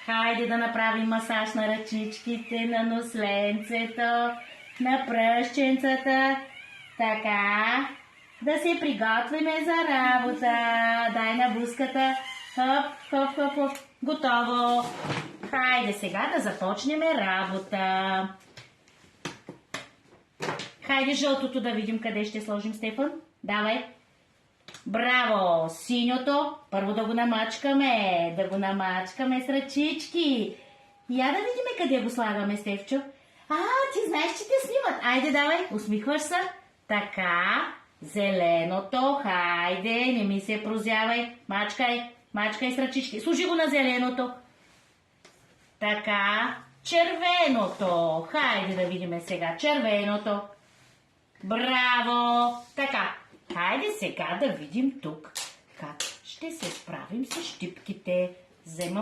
Хайде да направим масаж на ръчичките, на носленцето, на пръщенцата. Така. Да се приготвиме за работа. Дай на буската. Хоп, хоп, хоп, хоп. Готово. Хайде сега да започнем работа. Хайде жълтото да видим къде ще сложим, Стефан. Давай. Браво! Синьото. Първо да го намачкаме. Да го намачкаме с ръчички. Я да видим къде го слагаме, Стефчо. Ти знаеш, че те снимат. Айде, давай. Усмихваш се. Така. Зеленото. Хайде, не ми се прозявай. Мачкай. Мачкай с ръчички. Служи го на зеленото. Така. Червеното. Хайде да видим сега. Червеното. Браво! Така. Хайде сега да видим тук как ще се справим с щипките. Вземаме